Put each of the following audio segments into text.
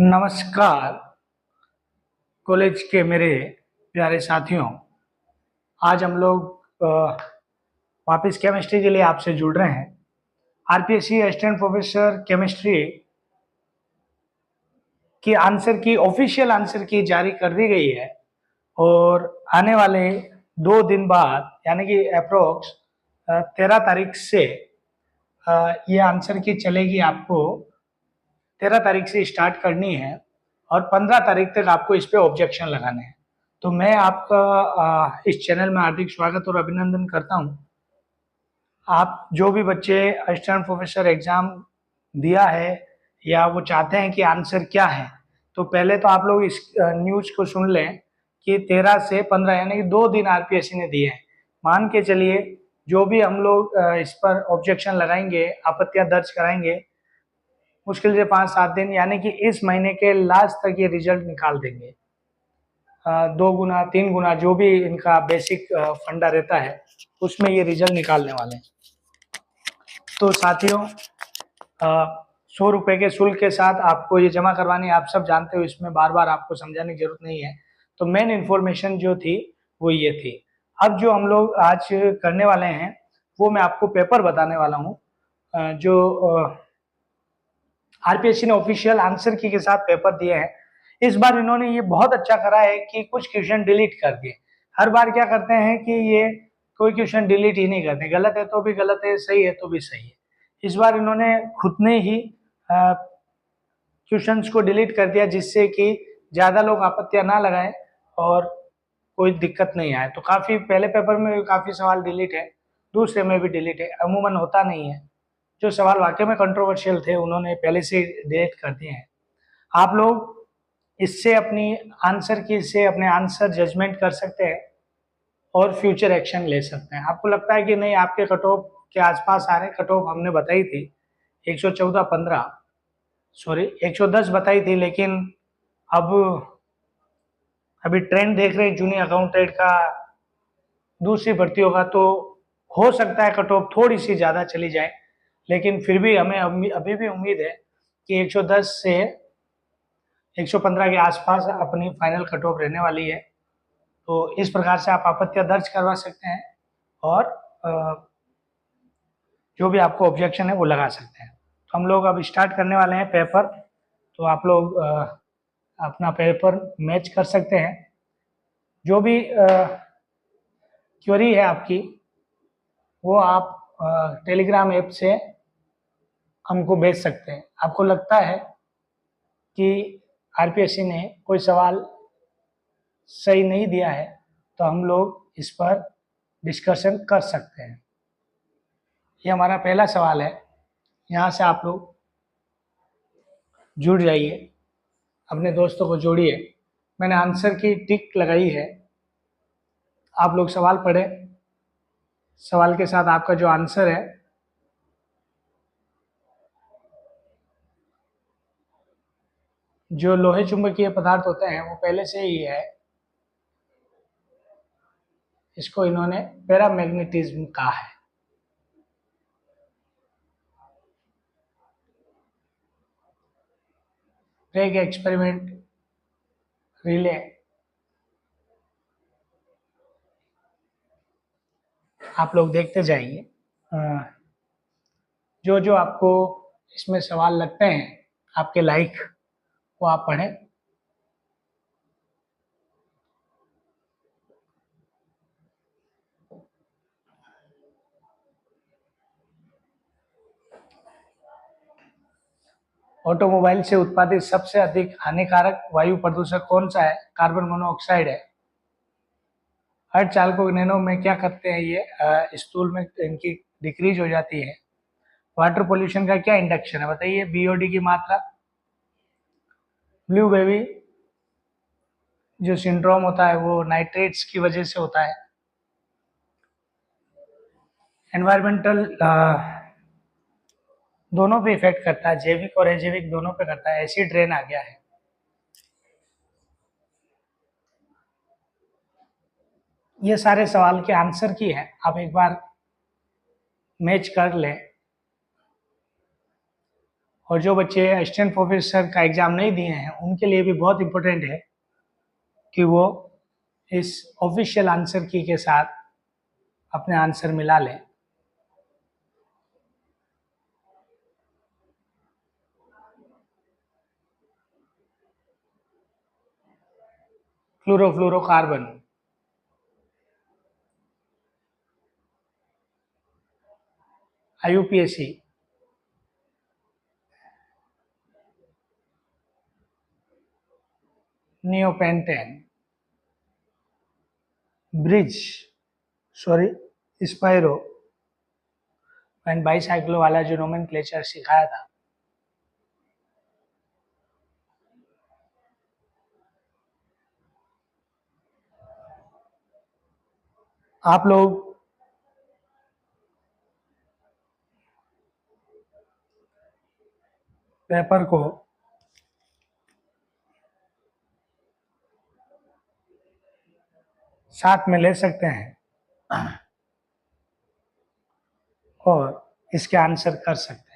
नमस्कार कॉलेज के मेरे प्यारे साथियों। आज हम लोग वापस केमिस्ट्री के लिए आपसे जुड़ रहे हैं। आरपीएससी असिस्टेंट प्रोफेसर केमिस्ट्री की आंसर की ऑफिशियल आंसर की जारी कर दी गई है और आने वाले 2 दिन बाद यानी कि अप्रोक्स 13 तारीख से ये आंसर की चलेगी। आपको 13 तारीख से स्टार्ट करनी है और 15 तारीख तक आपको इस पे ऑब्जेक्शन लगाने हैं। तो मैं आपका इस चैनल में हार्दिक स्वागत और अभिनंदन करता हूं। आप जो भी बच्चे असिस्टेंट प्रोफेसर एग्जाम दिया है या वो चाहते हैं कि आंसर क्या है, तो पहले तो आप लोग इस न्यूज को सुन लें कि 13 से 15 यानी कि 2 दिन आरपीएससी ने दिए हैं। मान के चलिए जो भी हम लोग इस पर ऑब्जेक्शन लगाएंगे, आपत्तियां दर्ज कराएंगे, मुश्किल से 5-7 दिन यानी कि इस महीने के लास्ट तक ये रिजल्ट निकाल देंगे। 2 गुना 3 गुना जो भी इनका बेसिक फंडा रहता है उसमें ये रिजल्ट निकालने वाले हैं। तो साथियों, 100 रुपए के शुल्क के साथ आपको ये जमा करवानी है। आप सब जानते हो, इसमें बार बार आपको समझाने की जरूरत नहीं है। तो मेन इन्फॉर्मेशन जो थी वो ये थी। अब जो हम लोग आज करने वाले हैं वो मैं आपको पेपर बताने वाला हूँ। जो आरपीएससी ने ऑफिशियल आंसर की के साथ पेपर दिए हैं। इस बार इन्होंने ये बहुत अच्छा करा है कि कुछ क्वेश्चन डिलीट कर दिए। हर बार क्या करते हैं कि ये कोई क्वेश्चन डिलीट ही नहीं करते, गलत है तो भी गलत है, सही है तो भी सही है। इस बार इन्होंने खुद ने ही क्वेश्चंस को डिलीट कर दिया जिससे कि ज्यादा लोग आपत्तियां ना लगाएं और कोई दिक्कत नहीं आए। तो काफी पहले पेपर में काफी सवाल डिलीट है, दूसरे में भी डिलीट है। अमूमन होता नहीं है, जो सवाल वाकई में कंट्रोवर्शियल थे उन्होंने पहले से डिलीट कर दिए हैं। आप लोग इससे अपने आंसर जजमेंट कर सकते हैं और फ्यूचर एक्शन ले सकते हैं। आपको लगता है कि नहीं, आपके कट ऑफ के आसपास आ रहे हैं, कट ऑफ हमने बताई थी 114-15 सॉरी 110 बताई थी, लेकिन अब अभी ट्रेंड देख रहे हैं जूनियर अकाउंटेंट का, दूसरी भर्तियों का, तो हो सकता है कट ऑफ थोड़ी सी ज्यादा चली जाए, लेकिन फिर भी हमें अभी भी उम्मीद है कि 110 से 115 के आसपास अपनी फाइनल कट ऑफ रहने वाली है। तो इस प्रकार से आप आपत्तियां दर्ज करवा सकते हैं और जो भी आपको ऑब्जेक्शन है वो लगा सकते हैं। तो हम लोग अब स्टार्ट करने वाले हैं पेपर। तो आप लोग अपना पेपर मैच कर सकते हैं। जो भी क्वेरी है आपकी वो आप टेलीग्राम ऐप से हमको भेज सकते हैं। आपको लगता है कि आरपीएससी ने कोई सवाल सही नहीं दिया है तो हम लोग इस पर डिस्कशन कर सकते हैं। ये हमारा पहला सवाल है, यहाँ से आप लोग जुड़ जाइए, अपने दोस्तों को जोड़िए। मैंने आंसर की टिक लगाई है, आप लोग सवाल पढ़ें, सवाल के साथ आपका जो आंसर है जो लोहे चुंबकीय पदार्थ होते हैं वो पहले से ही है, इसको इन्होंने पैरामैग्नेटिज्म कहा है। ब्रेक एक्सपेरिमेंट रिले, आप लोग देखते जाइए। जो जो आपको इसमें सवाल लगते हैं आपके लाइक, वो आप पढ़ें। ऑटोमोबाइल से उत्पादित सबसे अधिक हानिकारक वायु प्रदूषक कौन सा है? कार्बन मोनोऑक्साइड है। हर चालकों के नैनो में क्या करते हैं ये स्टूल में इनकी डिक्रीज हो जाती है। वाटर पोल्यूशन का क्या इंडक्शन है बताइए? बीओडी की मात्रा। ब्लू बेबी जो सिंड्रोम होता है वो नाइट्रेट्स की वजह से होता है। एनवायरमेंटल दोनों पे इफेक्ट करता है, जैविक और अजैविक दोनों पे करता है। एसिड रेन आ गया है। ये सारे सवाल के आंसर की है, आप एक बार मैच कर लें और जो बच्चे असिस्टेंट प्रोफेसर का एग्ज़ाम नहीं दिए हैं उनके लिए भी बहुत इम्पोर्टेंट है कि वो इस ऑफिशियल आंसर की के साथ अपने आंसर मिला लें। Chlorofluorocarbon, IUPAC, neopentane, bridge, sorry spiro and bicyclo वाला जो नोमेनक्लेचर सिखाया था। आप लोग पेपर को साथ में ले सकते हैं और इसके आंसर कर सकते हैं।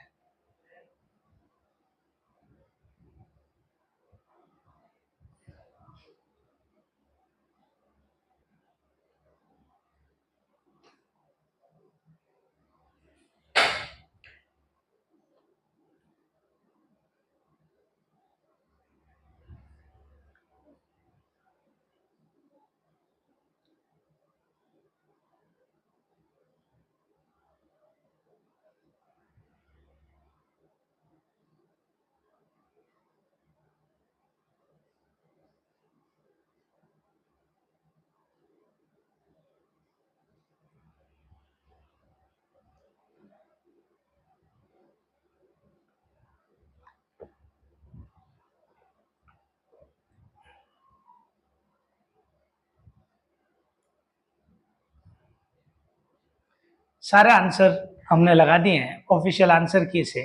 सारे आंसर हमने लगा दिए हैं ऑफिशियल आंसर की से।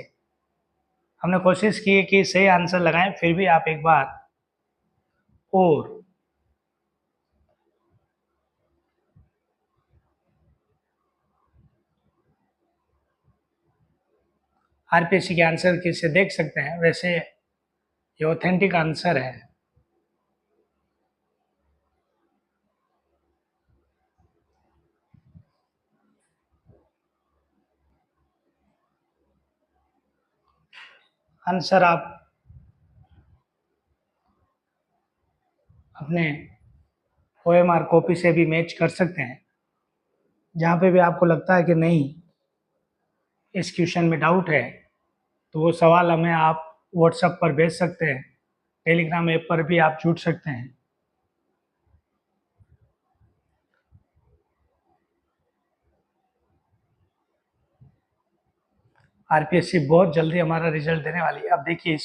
हमने कोशिश की है कि सही आंसर लगाएं, फिर भी आप एक बार और आरपीएससी के आंसर की से देख सकते हैं। वैसे ये ऑथेंटिक आंसर है। आंसर आप अपने OMR कॉपी से भी मैच कर सकते हैं। जहाँ पे भी आपको लगता है कि नहीं इस क्वेश्चन में डाउट है, तो वो सवाल हमें आप व्हाट्सएप पर भेज सकते हैं। टेलीग्राम ऐप पर भी आप जुड़ सकते हैं। आरपीएससी बहुत जल्दी हमारा रिजल्ट देने वाली है। अब देखिए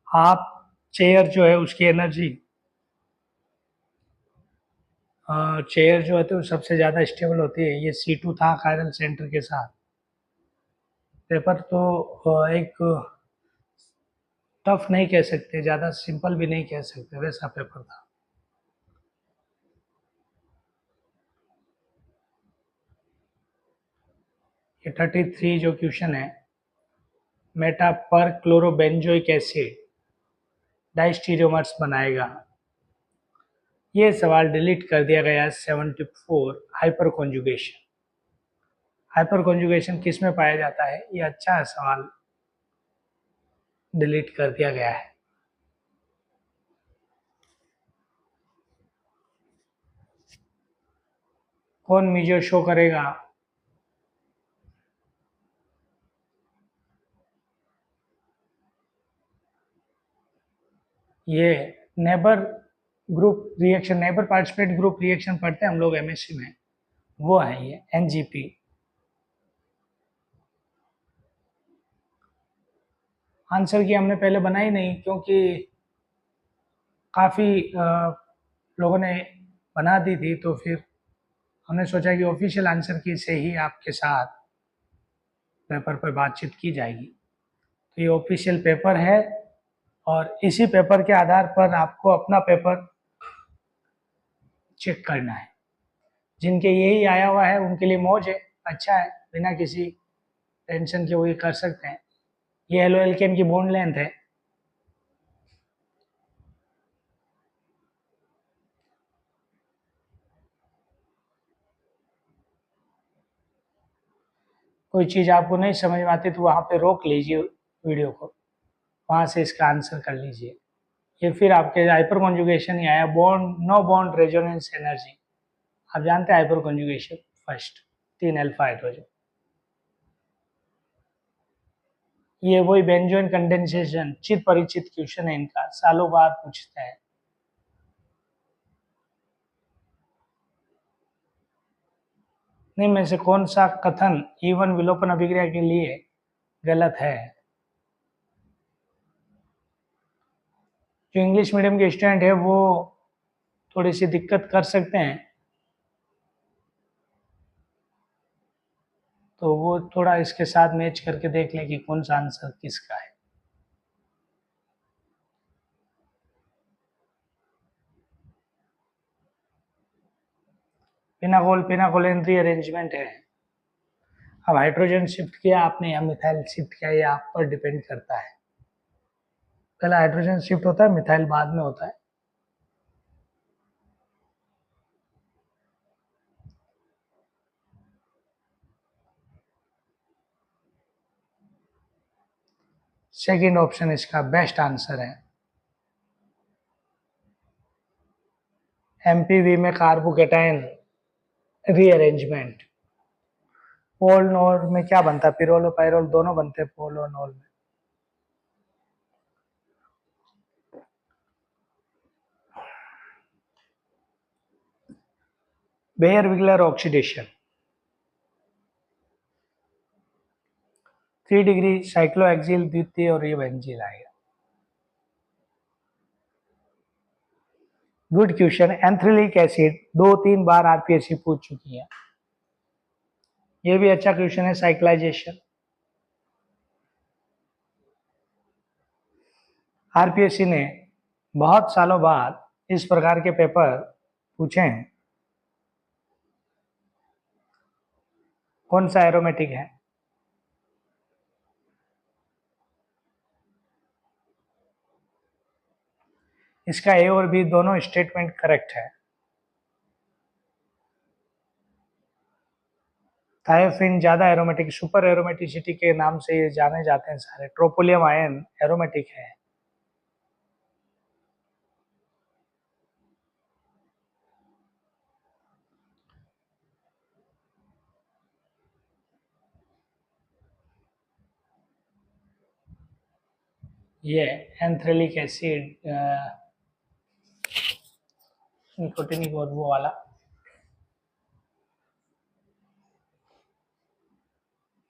आप चेयर जो है उसकी एनर्जी, चेयर जो है तो सबसे ज़्यादा स्टेबल होती है। ये C2 था कायरल सेंटर के साथ। पेपर तो एक टफ नहीं कह सकते, ज़्यादा सिंपल भी नहीं कह सकते, वैसा पेपर था। ये 33 जो क्वेश्चन है, मेटा पर क्लोरोबेंजोइक एसिड डाइस्टीरियोमर्स बनाएगा। ये सवाल डिलीट कर दिया गया। 74 हाइपर कॉन्जुगेशन। हाइपर कॉन्जुगेशन किस में पाया जाता है? ये अच्छा सवाल डिलीट कर दिया गया है। कौन मीजर शो करेगा? ये neighbour group reaction, neighbour participate group reaction पढ़ते हैं हम लोग एमएससी में, वो है ये NGP। आंसर की हमने पहले बनाई नहीं क्योंकि काफ़ी लोगों ने बना दी थी, तो फिर हमने सोचा कि ऑफिशियल आंसर की से ही आपके साथ पेपर पर बातचीत की जाएगी। तो ये ऑफिशियल पेपर है और इसी पेपर के आधार पर आपको अपना पेपर चेक करना है। जिनके यही आया हुआ है उनके लिए मौज है, अच्छा है, बिना किसी टेंशन के वो ये कर सकते हैं। ये एलो एल्केन की बॉन्ड लेंथ है। कोई चीज़ आपको नहीं समझ में आती तो वहाँ पे रोक लीजिए वीडियो को, वहाँ से इसका आंसर कर लीजिए। ये फिर आपके हाइपर कॉन्जुगेशन ही आया, bond no bond resonance energy. आप जानते हैं hyperconjugation first 3 alpha hydrogen. ये वही बेंजोइन कंडेंसेशन चित परिचित क्वेश्चन है इनका, सालों बाद पूछते हैं। नहीं में से कौन सा कथन E1 विलोपन अभिक्रिया के लिए गलत है? जो इंग्लिश मीडियम के स्टूडेंट है वो थोड़ी सी दिक्कत कर सकते हैं, तो वो थोड़ा इसके साथ मैच करके देख लें कि कौन सा आंसर किसका है। पिनाकोल रीअरेंजमेंट है। अब हाइड्रोजन शिफ्ट किया आपने या मिथाइल शिफ्ट किया, ये आप पर डिपेंड करता है। पहले हाइड्रोजन शिफ्ट होता है, मिथाइल बाद में होता है। सेकंड ऑप्शन इसका बेस्ट आंसर है। एमपीवी में कार्बोकेटाइन रीअरेंजमेंट। पोल नोल में क्या बनता है? पिरोल और पायरोल दोनों बनते हैं पोल और नोल में। बेयर विगलर ऑक्सीडेशन 3 डिग्री साइक्लोहेक्सिल द्वितीय और ये बेंजीन आएगा। Good question. एंथ्रेलिक एसिड 2-3 बार आरपीएससी पूछ चुकी है। ये भी अच्छा क्वेश्चन है, साइक्लाइजेशन। आरपीएससी ने बहुत सालों बाद इस प्रकार के पेपर पूछे हैं। कौन सा एरोमेटिक है? इसका ए और बी दोनों स्टेटमेंट करेक्ट है। थायोफिन ज्यादा एरोमेटिक, सुपर एरोमेटिसिटी के नाम से ये जाने जाते हैं सारे। ट्रोपोलियम आयन एरोमेटिक है। ये एंथ्रेलिक एसिड निकोटिनिक और वो वाला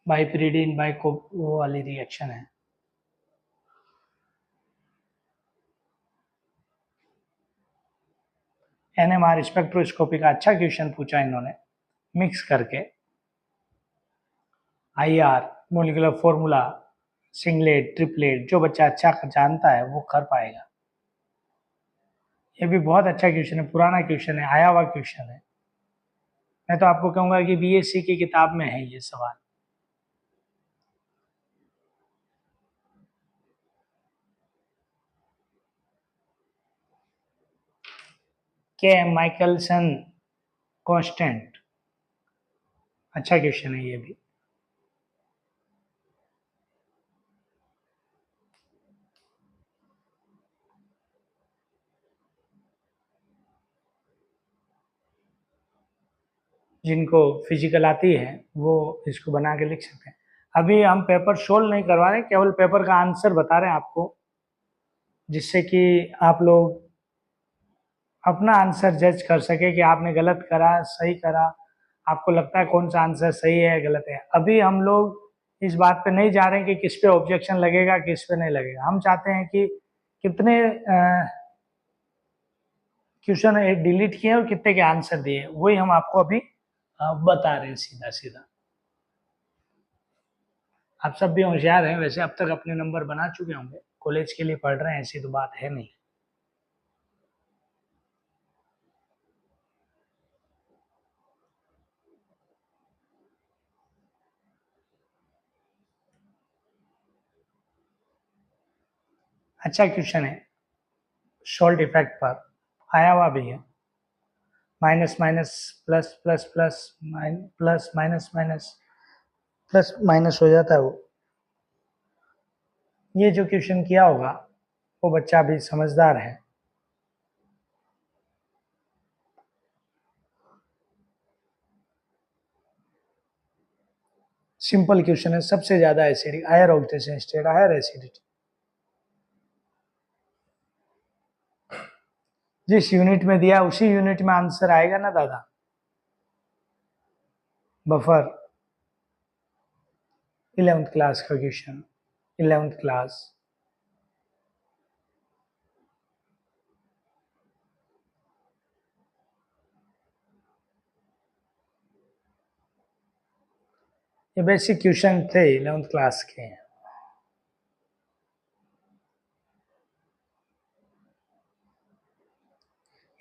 बाइपिरिडीन बाइको वो वाली रिएक्शन है। एनएमआर स्पेक्ट्रोस्कोपी का अच्छा क्वेश्चन पूछा इन्होंने मिक्स करके। IR molecular formula singlet triplet जो बच्चा अच्छा जानता है वो कर पाएगा। ये भी बहुत अच्छा क्वेश्चन है, पुराना क्वेश्चन है, आया हुआ क्वेश्चन है। मैं तो आपको कहूंगा कि बीएससी की किताब में है ये सवाल। के माइकलसन कांस्टेंट अच्छा क्वेश्चन है ये भी। जिनको फिजिकल आती है वो इसको बना के लिख सकते हैं। अभी हम पेपर सोल्व नहीं करवा रहे, केवल पेपर का आंसर बता रहे हैं आपको, जिससे कि आप लोग अपना आंसर जज कर सके कि आपने गलत करा सही करा, आपको लगता है कौन सा आंसर सही है गलत है। अभी हम लोग इस बात पे नहीं जा रहे हैं कि किस पे ऑब्जेक्शन लगेगा किस पे नहीं लगेगा। हम चाहते हैं कि कितने क्वेश्चन डिलीट किए और कितने के आंसर दिए, वही हम आपको अभी बता रहे हैं सीधा सीधा। आप सब भी होशियार हैं वैसे, अब तक अपने नंबर बना चुके होंगे, कॉलेज के लिए पढ़ रहे हैं ऐसी तो बात है नहीं। अच्छा क्वेश्चन है, सॉल्ट इफेक्ट पर आया हुआ भी है। Minus minus plus plus plus plus minus minus plus minus हो जाता है वो। ये जो क्वेश्चन किया होगा वो बच्चा भी समझदार है। सिंपल क्वेश्चन है, सबसे ज्यादा acidic higher oxidation state, higher acidity. जिस यूनिट में दिया उसी यूनिट में आंसर आएगा ना दादा। बफर 11th क्लास का क्वेश्चन, 11th क्लास। ये बेसिक क्वेश्चन थे 11th क्लास के।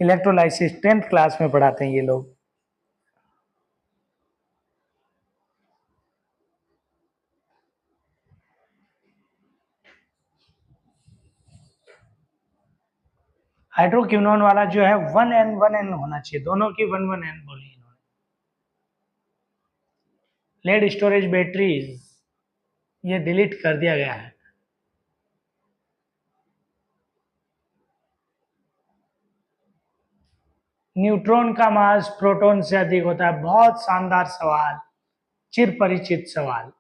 इलेक्ट्रोलाइसिस 10th क्लास में पढ़ाते हैं ये लोग। हाइड्रोक्विनोन वाला जो है 1n होना चाहिए, दोनों की 1n बोली इन्होंने। लेड स्टोरेज बैटरीज ये डिलीट कर दिया गया है। न्यूट्रॉन का मास प्रोटॉन से अधिक होता है। बहुत शानदार सवाल, चिर परिचित सवाल।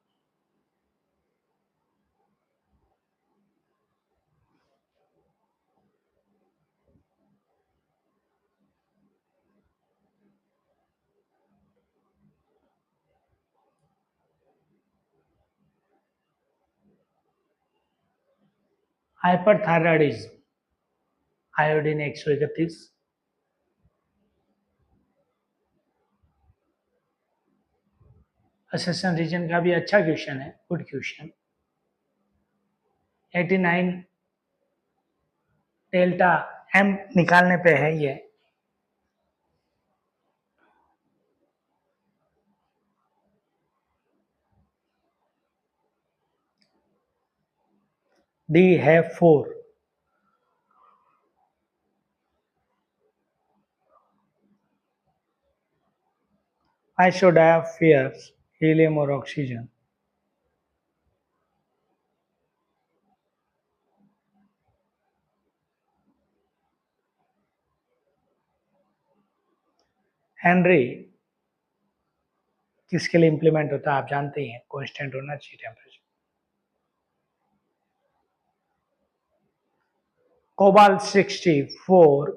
Hyperthyroidism, iodine 131। असेशन रीजन का भी अच्छा क्वेश्चन है, गुड क्वेश्चन। 89 डेल्टा एम निकालने पे है ये। डी है 4। आइसोडायफियर्स हीलियम और ऑक्सीजन। हेनरी किसके लिए इंप्लीमेंट होता है आप जानते ही हैं, कांस्टेंट होना चाहिए टेम्परेचर। कोबाल्ट 64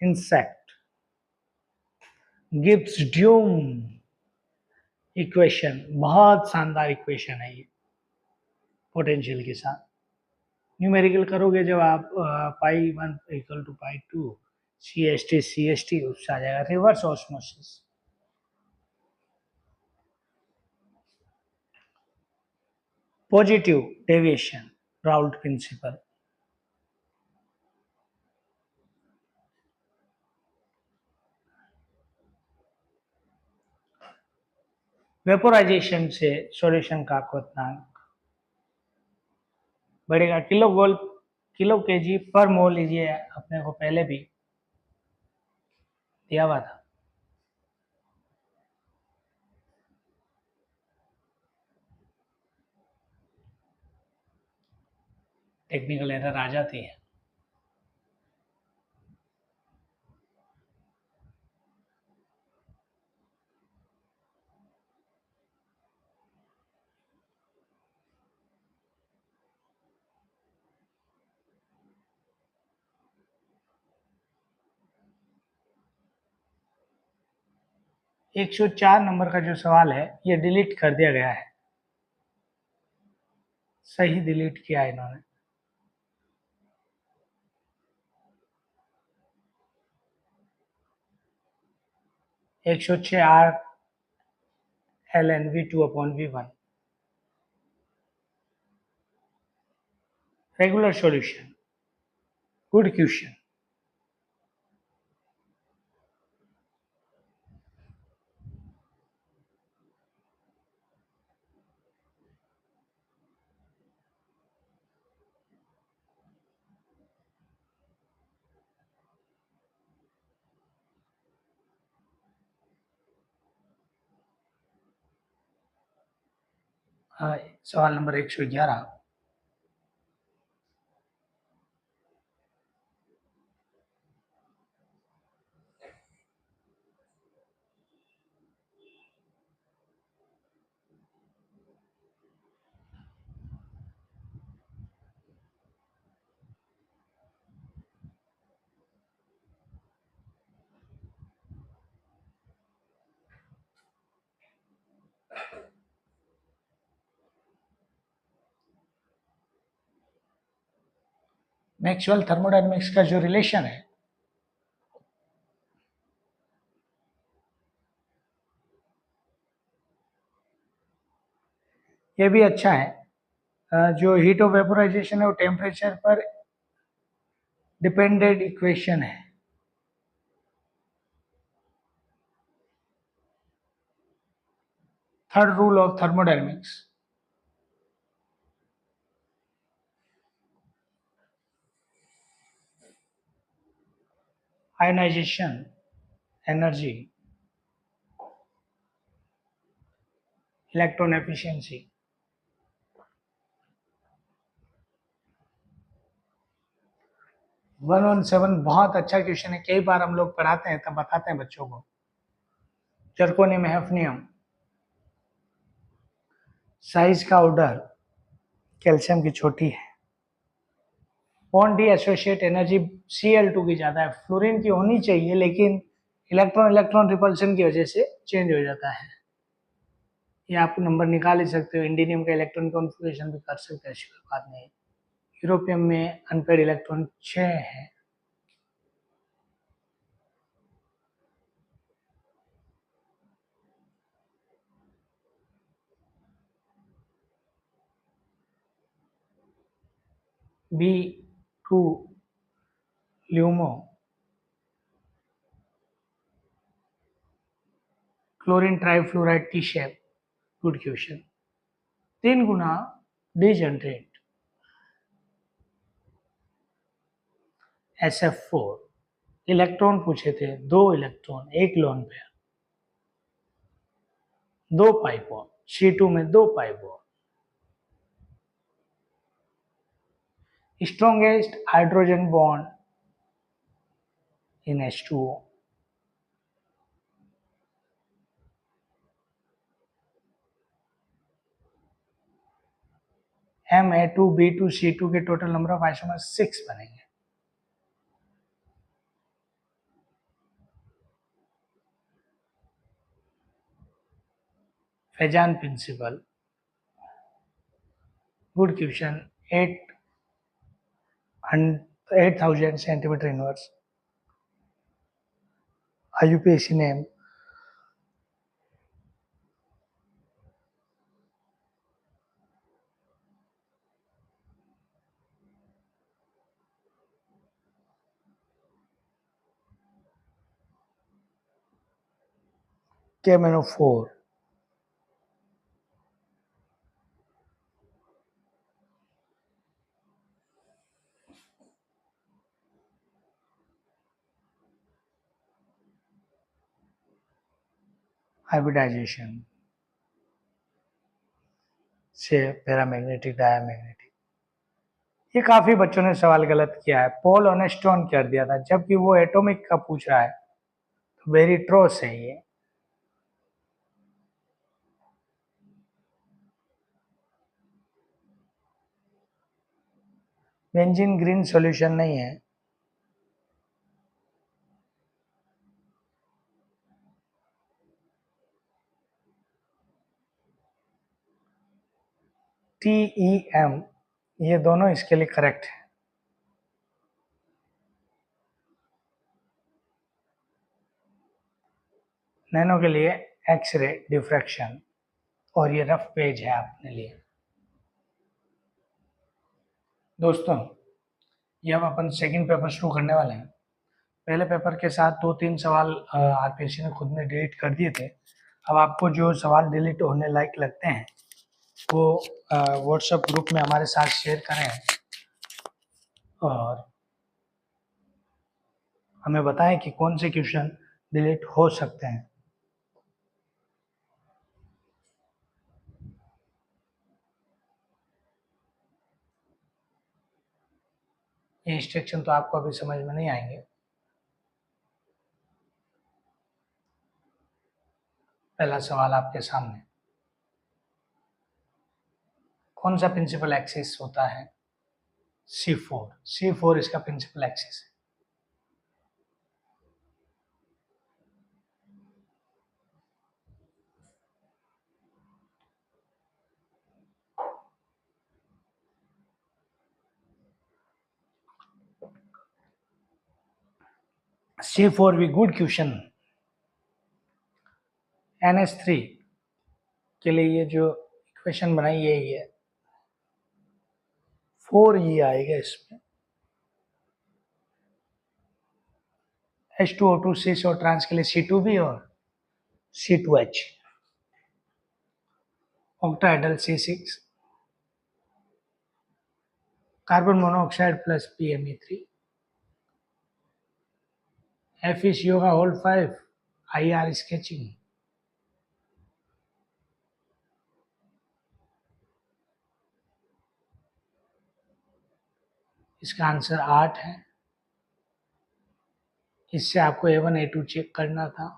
इंसेक्ट गिब्स ड्यूम इक्वेशन, बहुत शानदार इक्वेशन है ये पोटेंशियल के साथ। न्यूमेरिकल करोगे जब आप pi 1 equal to pi 2 C S T उससे आ जाएगा reverse osmosis. Positive deviation, Raoult principle. Vaporization से सॉल्यूशन का क्वथनांक बढ़ेगा। किलो केजी पर मोल, लीजिए अपने को पहले भी दिया हुआ था। टेक्निकल एरर आ जाती है। एक सौ 4 नंबर का जो सवाल है ये डिलीट कर दिया गया है, सही डिलीट किया है इन्होंने। 106 R L N V2/V1 regular solution, good question. सवाल नंबर 111। मैक्सवेल थर्मोडायनेमिक्स का जो रिलेशन है ये भी अच्छा है। जो हीट ऑफ वेपोराइजेशन है वो टेम्परेचर पर डिपेंडेंट इक्वेशन है। Third rule of thermodynamics, ionization energy, electron efficiency. 117 बहुत अच्छा क्वेश्चन है, कई बार हम लोग पढ़ाते हैं तब बताते हैं बच्चों को। जर्कोनियम हैफनियम साइज का ऑर्डर कैल्शियम की छोटी है। Bond D associate energy Cl2 की ज्यादा है। फ्लोरीन की होनी चाहिए लेकिन इलेक्ट्रॉन इलेक्ट्रॉन रिपल्शन की वजह से चेंज हो जाता है। ये आप नंबर निकाल ही सकते हो। इंडिनियम का इलेक्ट्रॉन कॉन्फ़िगरेशन भी कर सकते हैं, ऐसी कोई बात नहीं। यूरोपियम में अनपेड इलेक्ट्रॉन 6 है। B2 LUMO chlorine trifluoride T shape. Good question. 3 गुना डिजनरेट SF4। इलेक्ट्रॉन पूछे थे, 2 electron, 1 lone pair, 2 pi bond. C2 में 2 pi bond. Strongest hydrogen bond in H2O। Ma2B2C2 के टोटल नंबर ऑफ आइसोमर्स 6 बनेंगे। Fajans principle. Good question. 8000 centimetre inverse. IUPAC name. KMNO4। Hybridisation से paramagnetic diamagnetic. ये काफी बच्चों ने सवाल गलत किया है। पॉल ऑनेस्टॉन कर दिया था, जबकि वो एटॉमिक का पूछ रहा है। तो वेरी ट्रोस है ये। बेंजीन ग्रीन सॉल्यूशन नहीं है। TEM, ये दोनों इसके लिए करेक्ट है। नैनो के लिए एक्सरे डिफ्रैक्शन। और ये रफ पेज है अपने लिए। दोस्तों, ये अब अपन सेकंड पेपर शुरू करने वाले हैं। पहले पेपर के साथ 2-3 सवाल RPSC ने खुद ने डिलीट कर दिए थे। अब आपको जो सवाल डिलीट होने लायक लगते हैं वो व्हाट्सएप ग्रुप में हमारे साथ शेयर करें और हमें बताएं कि कौन से क्वेश्चन डिलीट हो सकते हैं। ये इंस्ट्रक्शन तो आपको अभी समझ में नहीं आएंगे। पहला सवाल आपके सामने, कौन सा प्रिंसिपल एक्सिस होता है? C4। C4 इसका प्रिंसिपल एक्सिस है। C4 भी गुड क्वेश्चन। NH3 के लिए ये जो इक्वेशन बनाई यही है, 4 ये आएगा इसमें। H2O2 6 और ट्रांस के लिए C2 भी और C2H। Octahedral C6, carbon monoxide plus PME3, FeCO का होल 5, IR स्केचिंग। इसका आंसर 8 है। इससे आपको A1 A2 चेक करना था।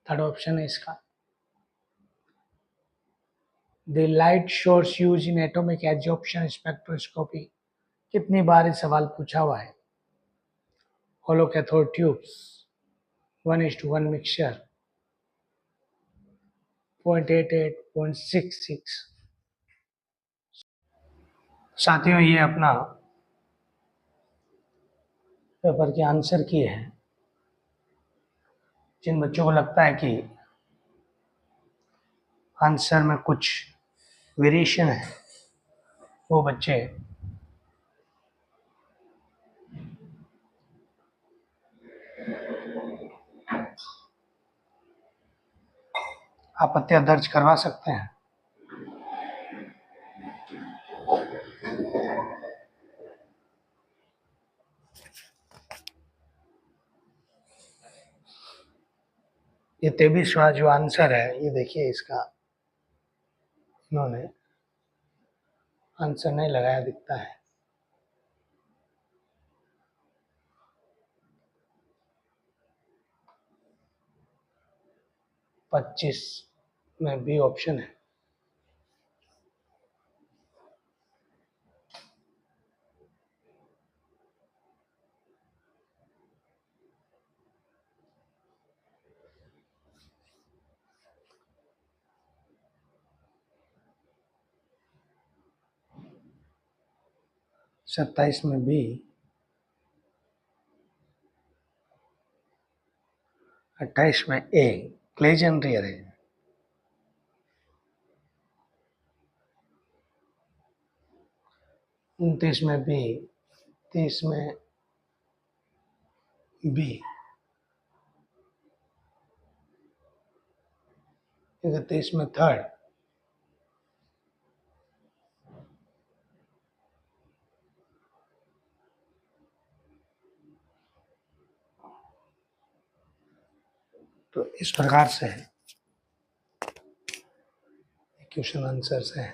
थर्ड ऑप्शन है इसका। The light source use in atomic absorption spectroscopy. कितनी बार इस सवाल पूछा हुआ है? होलो कैथोड ट्यूब्स, 1:1 मिक्सचर, 0.88, 0.66। साथियों, ये अपना पेपर के आंसर किए हैं। जिन बच्चों को लगता है कि आंसर में कुछ वेरिएशन है, वो बच्चे आपत्तियां दर्ज करवा सकते हैं। ये 23वां जो आंसर है, ये देखिए, इसका इन्होंने आंसर नहीं लगाया दिखता है। 25 में बी ऑप्शन है। सत्ताईस में बी, 28 में ए, क्लेजन रियर है। 29 में बी, 30 में बी, 31 में थर्ड, तो इस प्रकार से क्वेश्चन आंसर्स हैं।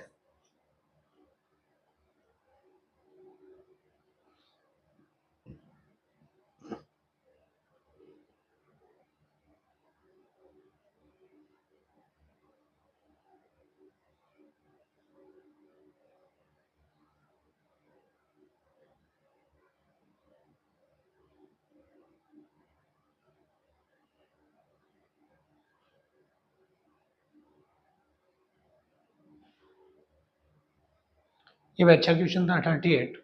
ये भी अच्छा क्वेश्चन था। 38,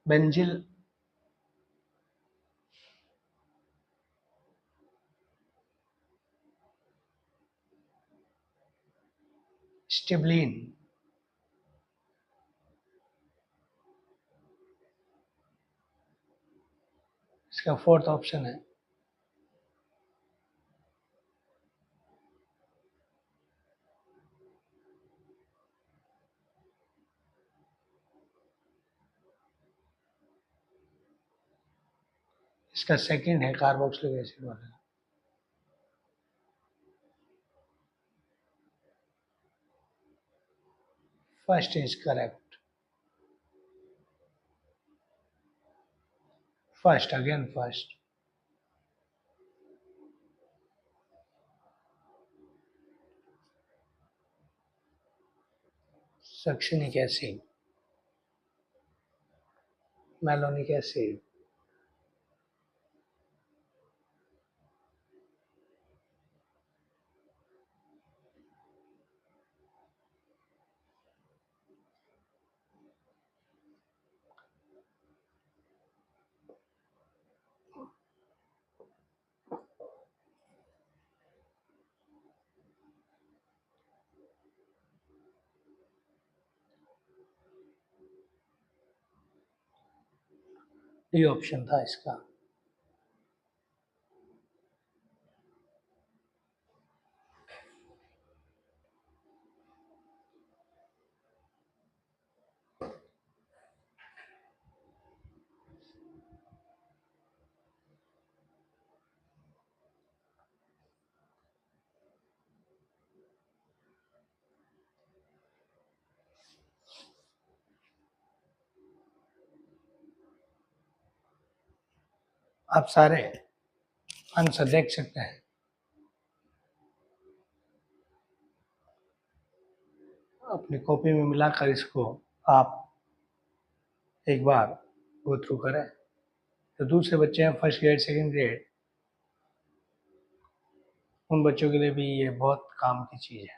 बेंजिल स्टिबलिन, इसका फोर्थ ऑप्शन है। इसका सेकंड है कार्बोक्सिलिक एसिड वाला। First is correct. First, again first. Succinic acid, malonic acid. D option था इसका। आप सारे आंसर देख सकते हैं। अपनी कॉपी में मिलाकर इसको आप एक बार गो थ्रू करें। तो दूसरे बच्चे हैं फर्स्ट ग्रेड सेकंड ग्रेड, उन बच्चों के लिए भी ये बहुत काम की चीज़ है।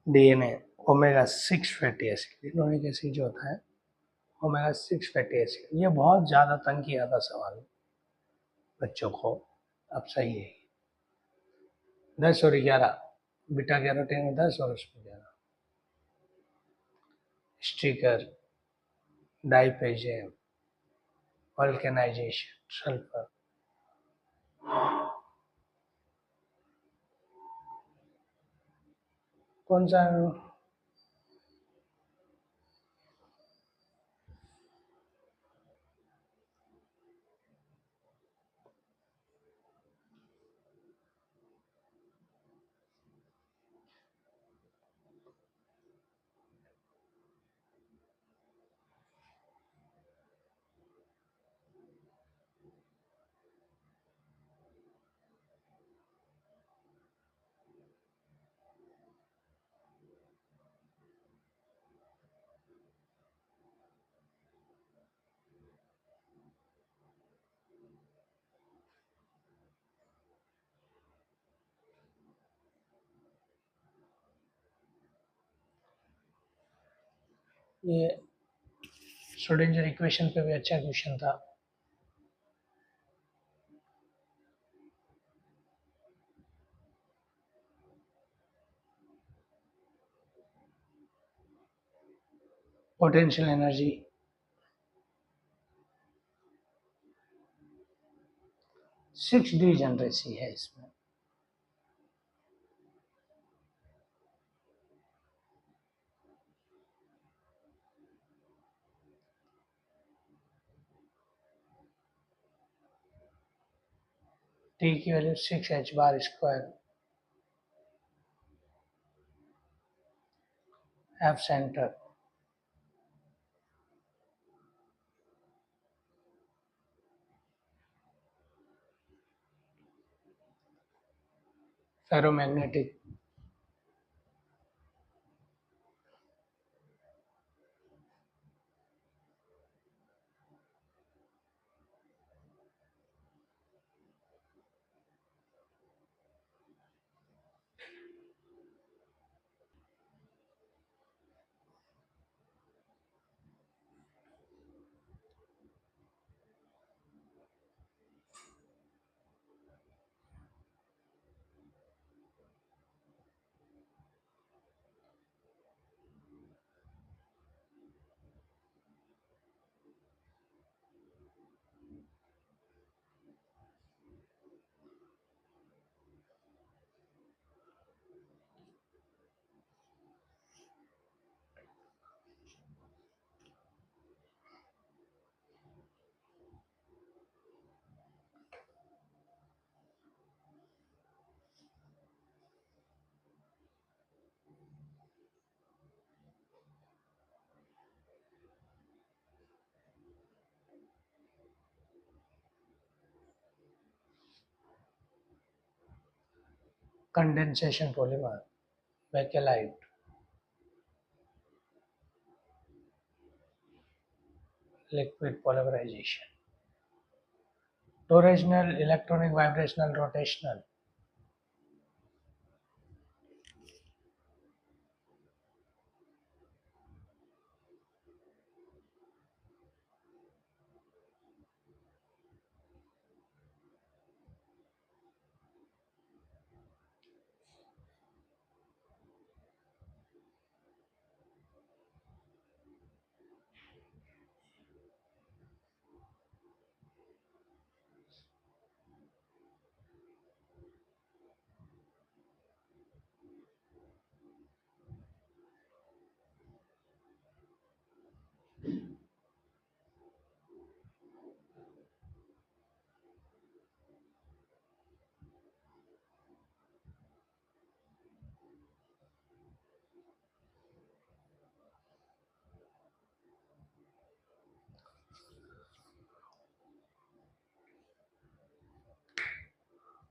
DNA omega 6 fatty acid, linoleic acid जो होता है ओमेगा 6 फैटी एसिड, ये बहुत ज़्यादा तंग किया था सवाल बच्चों को। अब सही है। 10 और 11, बीटा कैरोटीन में 10 और उसमें 11। स्टिकर, डाइपेजेम, वल्केनाइजेशन, सल्फर। कौन सा? ये श्रोडिंगर इक्वेशन पे भी अच्छा क्वेश्चन था। पोटेंशियल एनर्जी 6 डिजनरेसी है इसमें। टी की वैल्यू 6 h बार square, F centre, ferromagnetic, condensation polymer, bakelite, liquid polymerisation, torsional, electronic vibrational, rotational,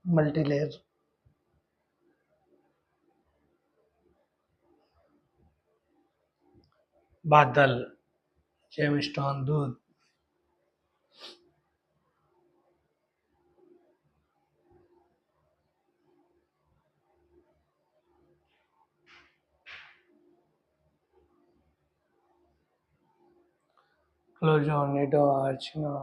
multilayer, बादल, जेमस्टोन, दूध, closo, nido, arachno,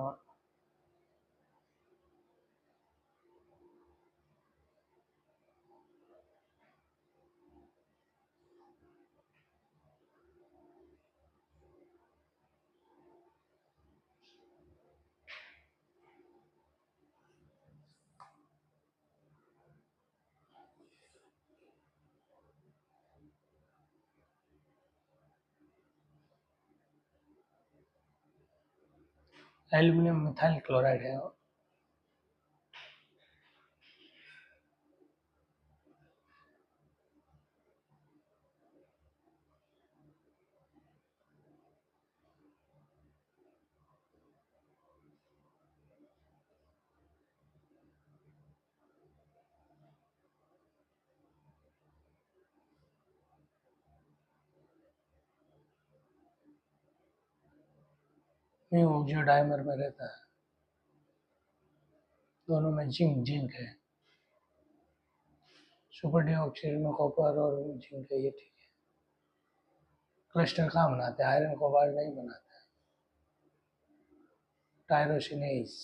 aluminium methyl chloride है। म्यू जो डायमर में रहता है, दोनों में जिंक जिंक है। सुपर डीऑक्साइड में कॉपर और जिंक है, ये ठीक है। क्लस्टर कहाँ बनाते हैं? आयरन कोबाल्ट नहीं बनाते। Tyrosinase,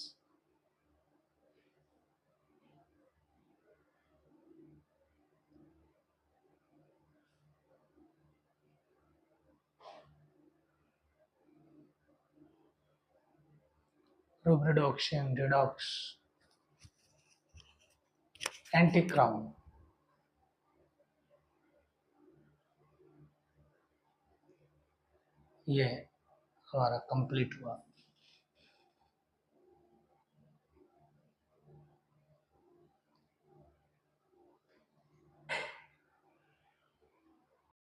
rubredoxin, redox, anti crown. ये हमारा कंप्लीट हुआ।